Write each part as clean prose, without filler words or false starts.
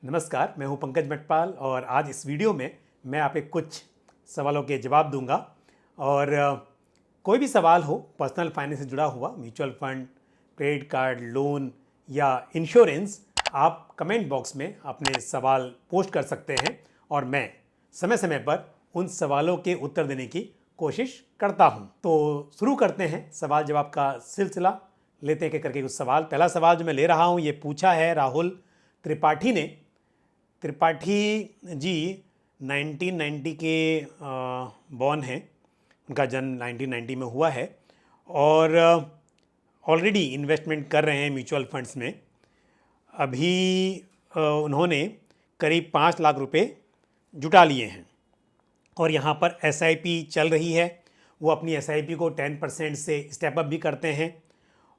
नमस्कार, मैं हूं पंकज मटपाल और आज इस वीडियो में मैं आपके कुछ सवालों के जवाब दूंगा। और कोई भी सवाल हो पर्सनल फाइनेंस से जुड़ा हुआ, mutual fund, credit card, loan या इंश्योरेंस, आप कमेंट बॉक्स में अपने सवाल पोस्ट कर सकते हैं और मैं समय समय पर उन सवालों के उत्तर देने की कोशिश करता हूं। तो शुरू करते हैं सवाल जवाब का सिलसिला, लेते हैं करके कुछ सवाल। पहला सवाल जो मैं ले रहा हूं ये पूछा है राहुल त्रिपाठी ने। त्रिपाठी जी 1990 के बॉर्न हैं, उनका जन्म 1990 में हुआ है और ऑलरेडी इन्वेस्टमेंट कर रहे हैं म्यूचुअल फंड्स में। अभी उन्होंने करीब 5 लाख रुपए जुटा लिए हैं और यहाँ पर एसआईपी चल रही है। वो अपनी एसआईपी को 10% से स्टेप अप भी करते हैं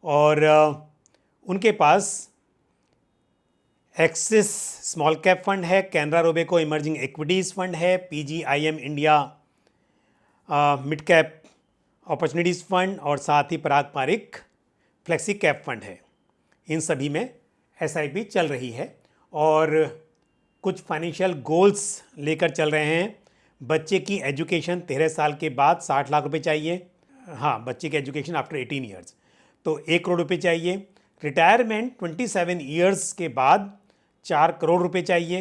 और उनके पास एक्सिस स्मॉल कैप फंड है, Canara Robeco emerging equities fund है, PGIM India mid cap opportunities fund और साथ ही Parag Parikh flexi cap fund है। इन सभी में एसआईपी चल रही है और कुछ फाइनेंशियल गोल्स लेकर चल रहे हैं। बच्चे की एजुकेशन 13 साल के बाद 60 लाख रुपए चाहिए। हाँ, बच्चे की एजुकेशन आफ्टर 18 ईयर्स तो 1 करोड़ रुपए चाहिए। रिटायरमेंट 27 ईयर्स के बाद 4 करोड़ रुपए चाहिए,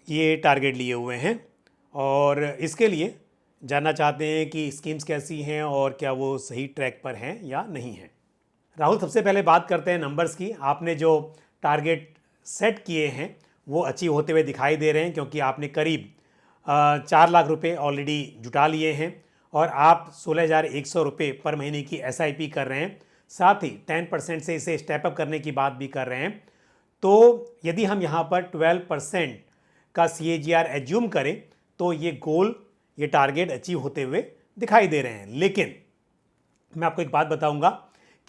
ये टारगेट लिए हुए हैं। और इसके लिए जानना चाहते हैं कि स्कीम्स कैसी हैं और क्या वो सही ट्रैक पर हैं या नहीं हैं। राहुल, सबसे पहले बात करते हैं नंबर्स की। आपने जो टारगेट सेट किए हैं वो अचीव होते हुए दिखाई दे रहे हैं, क्योंकि आपने करीब 4 लाख रुपए ऑलरेडी जुटा लिए हैं और आप 16,100 रुपये पर महीने की एसआईपी कर रहे हैं। साथ ही 10% से इसे स्टेप अप करने की बात भी कर रहे हैं। तो यदि हम यहाँ पर 12% का CAGR एज्यूम करें तो ये गोल, ये टारगेट अचीव होते हुए दिखाई दे रहे हैं। लेकिन मैं आपको एक बात बताऊंगा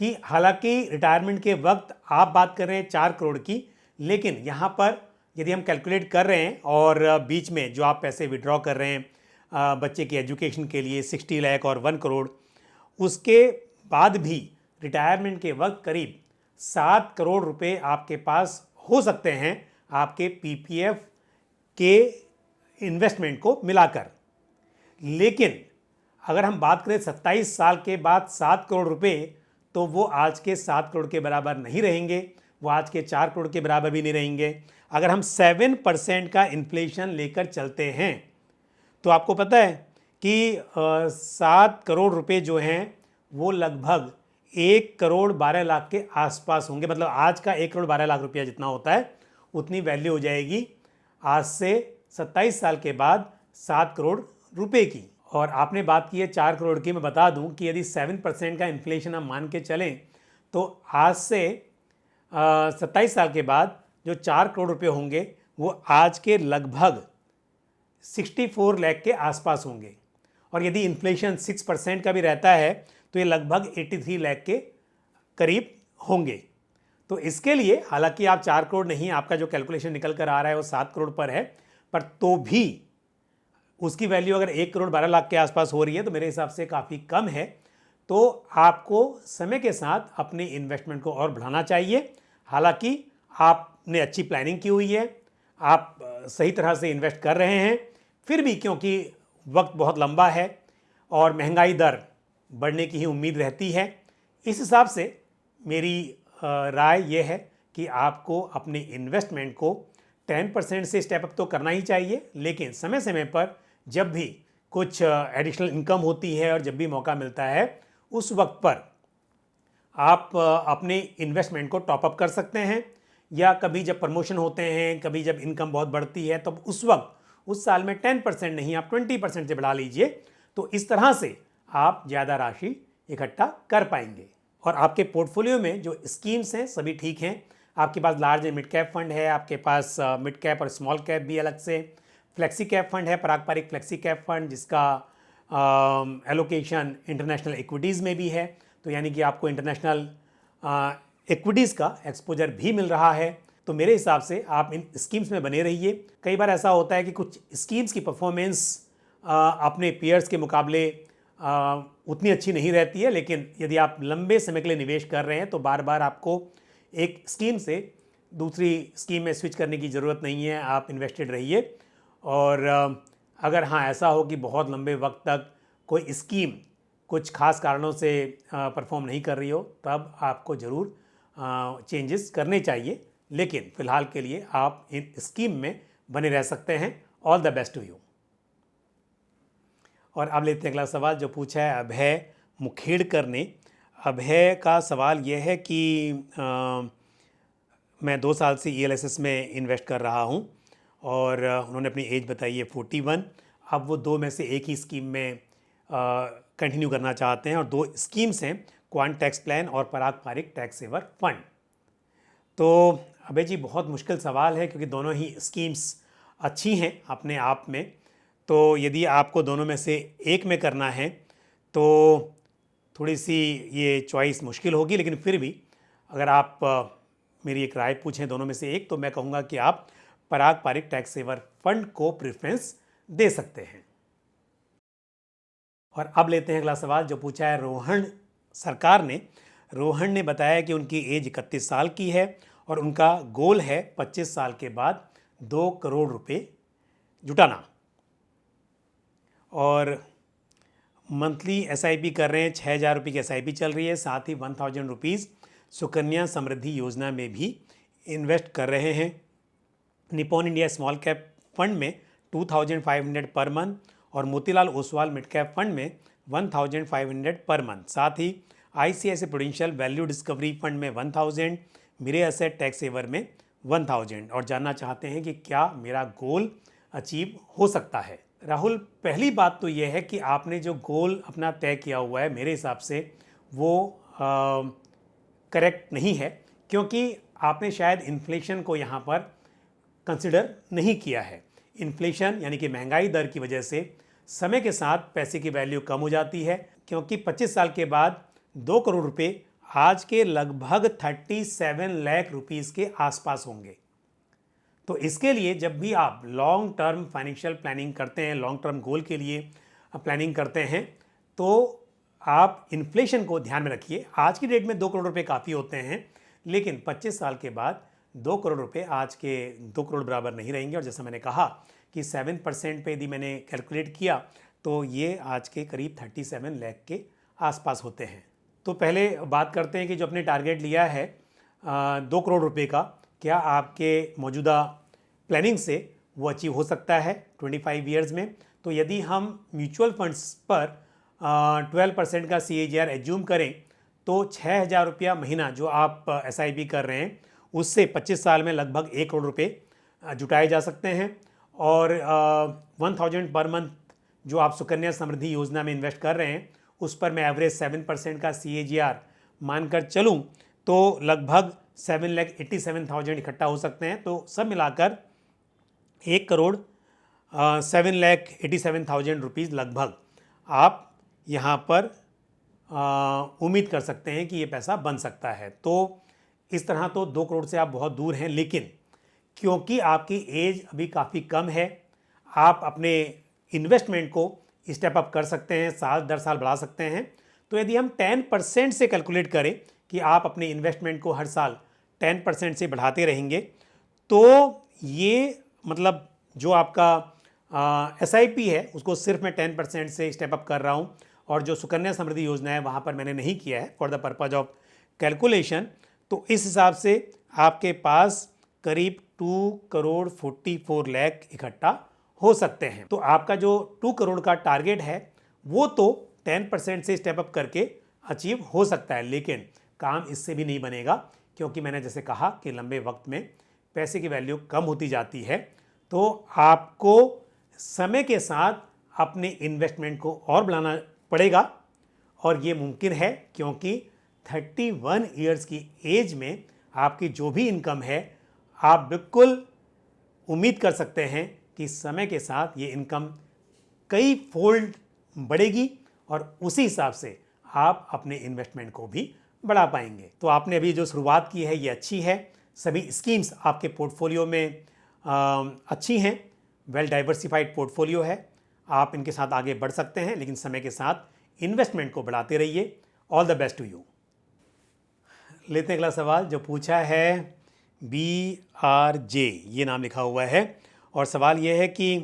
कि हालांकि रिटायरमेंट के वक्त आप बात कर रहे हैं 4 करोड़ की, लेकिन यहाँ पर यदि हम कैलकुलेट कर रहे हैं और बीच में जो आप पैसे विड्रॉ कर रहे हैं बच्चे की एजुकेशन के लिए 60 लाख और 1 करोड़, उसके बाद भी रिटायरमेंट के वक्त करीब 7 करोड़ रुपए आपके पास हो सकते हैं आपके पीपीएफ के इन्वेस्टमेंट को मिलाकर। लेकिन अगर हम बात करें 27 साल के बाद 7 करोड़ रुपए, तो वो आज के 7 करोड़ के बराबर नहीं रहेंगे, वो आज के 4 करोड़ के बराबर भी नहीं रहेंगे। अगर हम 7% का इन्फ्लेशन लेकर चलते हैं तो आपको पता है कि 7 करोड़ रुपए जो हैं वो लगभग 1 करोड़ 12 लाख के आसपास होंगे। मतलब आज का 1 करोड़ 12 लाख रुपया जितना होता है उतनी वैल्यू हो जाएगी आज से 27 साल के बाद 7 करोड़ रुपए की। और आपने बात की है 4 करोड़ की। मैं बता दूं कि यदि 7% का इन्फ्लेशन हम मान के चलें तो आज से 27 साल के बाद जो 4 करोड़ रुपए होंगे वो आज के लगभग 64 लाख के आसपास होंगे। और यदि इन्फ्लेशन 6% का भी रहता है तो ये लगभग 83 लाख के करीब होंगे। तो इसके लिए हालांकि आप 4 करोड़ नहीं, आपका जो कैलकुलेशन निकल कर आ रहा है वो 7 करोड़ पर है, पर तो भी उसकी वैल्यू अगर 1 करोड़ 12 लाख के आसपास हो रही है तो मेरे हिसाब से काफ़ी कम है। तो आपको समय के साथ अपने इन्वेस्टमेंट को और बढ़ाना चाहिए। हालांकि आपने अच्छी प्लानिंग की हुई है, आप सही तरह से इन्वेस्ट कर रहे हैं, फिर भी क्योंकि वक्त बहुत लंबा है और महंगाई दर बढ़ने की ही उम्मीद रहती है, इस हिसाब से मेरी राय यह है कि आपको अपने इन्वेस्टमेंट को 10% से स्टेप अप तो करना ही चाहिए, लेकिन समय समय पर जब भी कुछ एडिशनल इनकम होती है और जब भी मौका मिलता है उस वक्त पर आप अपने इन्वेस्टमेंट को टॉप अप कर सकते हैं। या कभी जब प्रमोशन होते हैं, कभी जब इनकम बहुत बढ़ती है, तो उस वक्त उस साल में 10% नहीं आप 20% से बढ़ा लीजिए। तो इस तरह से आप ज़्यादा राशि इकट्ठा कर पाएंगे। और आपके पोर्टफोलियो में जो स्कीम्स हैं सभी ठीक हैं। आपके पास large and mid cap fund है, आपके पास मिड कैप और स्मॉल कैप भी अलग से फ्लेक्सी कैप फंड है, Parag Parikh flexi cap fund, जिसका एलोकेशन इंटरनेशनल इक्विटीज़ में भी है। तो यानी कि आपको इंटरनेशनल इक्विटीज़ का एक्सपोजर भी मिल रहा है। तो मेरे हिसाब से आप इन स्कीम्स में बने रहिए। कई बार ऐसा होता है कि कुछ स्कीम्स की परफॉर्मेंस अपने पीयर्स के मुकाबले उतनी अच्छी नहीं रहती है, लेकिन यदि आप लंबे समय के लिए निवेश कर रहे हैं तो बार बार आपको एक स्कीम से दूसरी स्कीम में स्विच करने की ज़रूरत नहीं है, आप इन्वेस्टेड रहिए। और अगर हाँ ऐसा हो कि बहुत लंबे वक्त तक कोई स्कीम कुछ खास कारणों से परफॉर्म नहीं कर रही हो, तब आपको ज़रूर चेंजेस करने चाहिए, लेकिन फ़िलहाल के लिए आप इन स्कीम में बने रह सकते हैं। All the best to you. और अब लेते हैं अगला सवाल जो पूछा है अभय मुखेड़कर ने। अभय का सवाल यह है कि मैं 2 साल से ELSS में इन्वेस्ट कर रहा हूं और उन्होंने अपनी एज बताई है 41। अब वो 2 में से एक ही स्कीम में कंटिन्यू करना चाहते हैं और 2 स्कीम्स हैं, क्वांट टैक्स प्लान और पराग पारिक टैक्स सेवर फंड। तो अभय जी बहुत मुश्किल सवाल है क्योंकि दोनों ही स्कीम्स अच्छी हैं अपने आप में। तो यदि आपको दोनों में से एक में करना है तो थोड़ी सी ये चॉइस मुश्किल होगी, लेकिन फिर भी अगर आप मेरी एक राय पूछें दोनों में से एक, तो मैं कहूँगा कि आप पराग पारिक टैक्स सेवर फंड को प्रेफरेंस दे सकते हैं। और अब लेते हैं अगला सवाल जो पूछा है रोहन सरकार ने। रोहन ने बताया कि उनकी एज 31 साल की है और उनका गोल है 25 साल के बाद 2 करोड़ रुपए जुटाना और मंथली SIP कर रहे हैं। 6,000 रुपये की SIP चल रही है, साथ ही 1,000 रुपीज़ सुकन्या समृद्धि योजना में भी इन्वेस्ट कर रहे हैं। Nippon India small cap fund में 2,500 पर मंथ और Motilal Oswal mid cap fund में 1,500 पर मंथ। साथ ही ICICI prudential value discovery fund में 1,000, मेरे एसेट टैक्स सेवर में 1,000। और जानना चाहते हैं कि क्या मेरा गोल अचीव हो सकता है। राहुल, पहली बात तो यह है कि आपने जो गोल अपना तय किया हुआ है मेरे हिसाब से वो करेक्ट नहीं है, क्योंकि आपने शायद इन्फ्लेशन को यहाँ पर कंसिडर नहीं किया है। इन्फ्लेशन यानी कि महंगाई दर की वजह से समय के साथ पैसे की वैल्यू कम हो जाती है, क्योंकि 25 साल के बाद 2 करोड़ रुपए आज के लगभग 37 लाख रुपीस के आसपास होंगे। तो इसके लिए जब भी आप लॉन्ग टर्म फाइनेंशियल प्लानिंग करते हैं, लॉन्ग टर्म गोल के लिए प्लानिंग करते हैं, तो आप इन्फ्लेशन को ध्यान में रखिए। आज की डेट में 2 करोड़ रुपए काफ़ी होते हैं, लेकिन 25 साल के बाद 2 करोड़ रुपए आज के 2 करोड़ बराबर नहीं रहेंगे। और जैसा मैंने कहा कि 7% पे यदि मैंने कैलकुलेट किया तो ये आज के करीब 37 लाख के आसपास होते हैं। तो पहले बात करते हैं कि जो अपने टारगेट लिया है 2 करोड़ रुपए का, क्या आपके मौजूदा प्लानिंग से वो अचीव हो सकता है 25 ईयर्स में। तो यदि हम म्यूचुअल फंड्स पर 12% का CAGR एज्यूम करें तो 6,000 रुपया महीना जो आप SIP कर रहे हैं उससे 25 साल में लगभग 1 करोड़ रुपए जुटाए जा सकते हैं। और 1,000 पर मंथ जो आप सुकन्या समृद्धि योजना में इन्वेस्ट कर रहे हैं उस पर मैं एवरेज 7% का CAGR मानकर चलूं तो लगभग 7,87,000 इकट्ठा हो सकते हैं। तो सब मिलाकर 1 करोड़ 7,87,000 रुपीज़ लगभग आप यहाँ पर उम्मीद कर सकते हैं कि ये पैसा बन सकता है। तो इस तरह तो 2 करोड़ से आप बहुत दूर हैं, लेकिन क्योंकि आपकी एज अभी काफ़ी कम है, आप अपने इन्वेस्टमेंट को स्टेप अप कर सकते हैं, साल दर साल बढ़ा सकते हैं। तो यदि हम 10% से कैलकुलेट करें कि आप अपने इन्वेस्टमेंट को हर साल 10% से बढ़ाते रहेंगे, तो ये मतलब जो आपका SIP है उसको सिर्फ मैं 10% से स्टेप अप कर रहा हूँ, और जो सुकन्या समृद्धि योजना है वहाँ पर मैंने नहीं किया है for the purpose of calculation. तो इस हिसाब से आपके पास करीब 2 करोड़ 44 लाख इकट्ठा हो सकते हैं। तो आपका जो 2 करोड़ का टारगेट है वो तो 10% से स्टेप अप करके अचीव हो सकता है, लेकिन काम इससे भी नहीं बनेगा, क्योंकि मैंने जैसे कहा कि लंबे वक्त में पैसे की वैल्यू कम होती जाती है। तो आपको समय के साथ अपने इन्वेस्टमेंट को और बढ़ाना पड़ेगा, और ये मुमकिन है क्योंकि 31 ईयर्स की एज में आपकी जो भी इनकम है आप बिल्कुल उम्मीद कर सकते हैं कि समय के साथ ये इनकम कई फोल्ड बढ़ेगी और उसी हिसाब से आप अपने इन्वेस्टमेंट को भी बढ़ा पाएंगे। तो आपने अभी जो शुरुआत की है ये अच्छी है, सभी स्कीम्स आपके पोर्टफोलियो में अच्छी हैं, वेल डाइवर्सिफाइड पोर्टफोलियो है, आप इनके साथ आगे बढ़ सकते हैं, लेकिन समय के साथ इन्वेस्टमेंट को बढ़ाते रहिए। All the best to you. लेते हैं अगला सवाल जो पूछा है BRJ ये नाम लिखा हुआ है। और सवाल ये है कि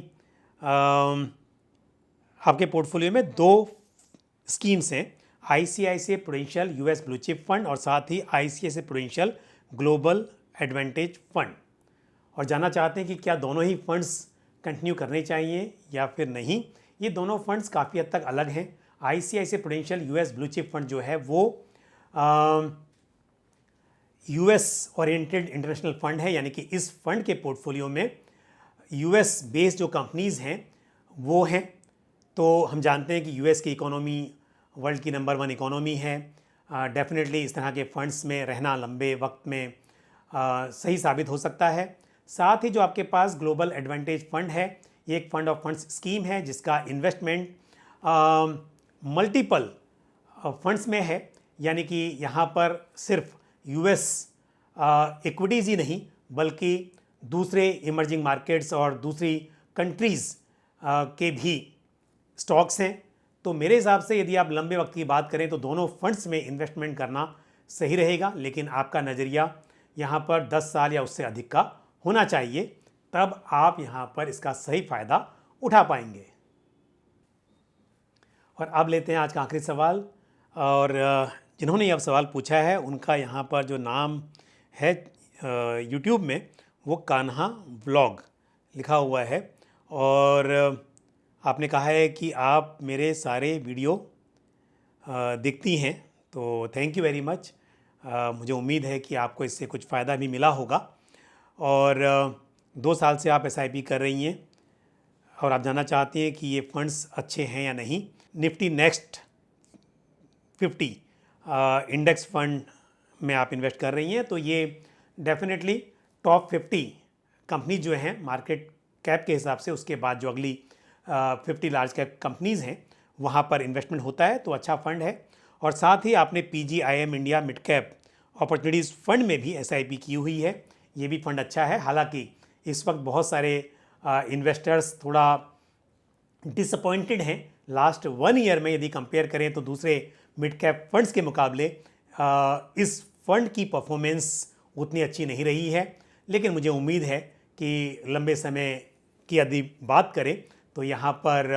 आपके पोर्टफोलियो में 2 स्कीम्स हैं, ICICI prudential US blue chip fund और साथ ही ICICI prudential global advantage fund, और जानना चाहते हैं कि क्या दोनों ही फंड्स कंटिन्यू करने चाहिए या फिर नहीं। ये दोनों फंड्स काफ़ी हद तक अलग हैं। ICICI prudential US blue chip fund जो है वो US ओरिएंटेड इंटरनेशनल फंड है, यानी कि इस फंड के पोर्टफोलियो में US बेस्ड जो कंपनीज़ हैं वो हैं। तो हम जानते हैं कि US की इकोनॉमी वर्ल्ड की नंबर 1 इकोनॉमी है। डेफिनेटली इस तरह के फंड्स में रहना लंबे वक्त में सही साबित हो सकता है। साथ ही जो आपके पास ग्लोबल एडवांटेज फंड है, ये एक फंड ऑफ फंड्स स्कीम है जिसका इन्वेस्टमेंट मल्टीपल फंड्स में है, यानी कि यहाँ पर सिर्फ US इक्विटीज़ ही नहीं बल्कि दूसरे इमर्जिंग मार्केट्स और दूसरी कंट्रीज़ के भी स्टॉक्स हैं। तो मेरे हिसाब से यदि आप लंबे वक्त की बात करें तो दोनों फंड्स में इन्वेस्टमेंट करना सही रहेगा, लेकिन आपका नज़रिया यहाँ पर 10 साल या उससे अधिक का होना चाहिए, तब आप यहाँ पर इसका सही फ़ायदा उठा पाएंगे। और अब लेते हैं आज का आखिरी सवाल, और जिन्होंने यह सवाल पूछा है उनका यहाँ पर जो नाम है YouTube में वो कान्हा व्लॉग लिखा हुआ है, और आपने कहा है कि आप मेरे सारे वीडियो देखती हैं, तो थैंक यू वेरी मच। मुझे उम्मीद है कि आपको इससे कुछ फ़ायदा भी मिला होगा। और 2 साल से आप SIP कर रही हैं और आप जानना चाहती हैं कि ये फंड्स अच्छे हैं या नहीं। निफ्टी नेक्स्ट 50 इंडेक्स फंड में आप इन्वेस्ट कर रही हैं, तो ये डेफिनेटली टॉप 50 कंपनी जो हैं मार्केट कैप के हिसाब से, उसके बाद जो अगली 50 लार्ज कैप कंपनीज़ हैं वहाँ पर इन्वेस्टमेंट होता है, तो अच्छा फ़ंड है। और साथ ही आपने PGIM India mid cap opportunities fund में भी SIP की हुई है, ये भी फ़ंड अच्छा है। हालांकि इस वक्त बहुत सारे इन्वेस्टर्स थोड़ा डिसअपॉइंटेड हैं। लास्ट 1 ईयर में यदि कंपेयर करें तो दूसरे मिड कैप फंड्स के मुकाबले इस फंड की परफॉर्मेंस उतनी अच्छी नहीं रही है, लेकिन मुझे उम्मीद है कि लंबे समय की यदि बात करें तो यहाँ पर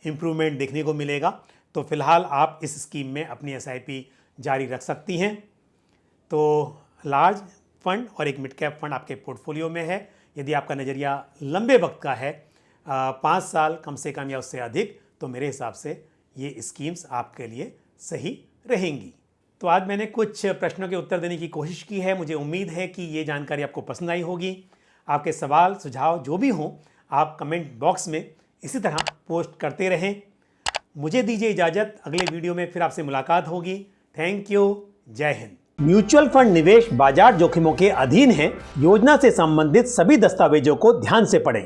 इम्प्रूवमेंट देखने को मिलेगा। तो फ़िलहाल आप इस स्कीम में अपनी SIP जारी रख सकती हैं। तो लार्ज फंड और एक मिड कैप फंड आपके पोर्टफोलियो में है। यदि आपका नज़रिया लंबे वक्त का है, 5 साल कम से कम या उससे अधिक, तो मेरे हिसाब से ये स्कीम्स आपके लिए सही रहेंगी। तो आज मैंने कुछ प्रश्नों के उत्तर देने की कोशिश की है। मुझे उम्मीद है कि ये जानकारी आपको पसंद आई होगी। आपके सवाल सुझाव जो भी हों आप कमेंट बॉक्स में इसी तरह पोस्ट करते रहें। मुझे दीजिए इजाज़त, अगले वीडियो में फिर आपसे मुलाकात होगी। थैंक यू, जय हिंद। म्यूचुअल फंड निवेश बाजार जोखिमों के अधीन है। योजना से संबंधित सभी दस्तावेजों को ध्यान से पढ़ें।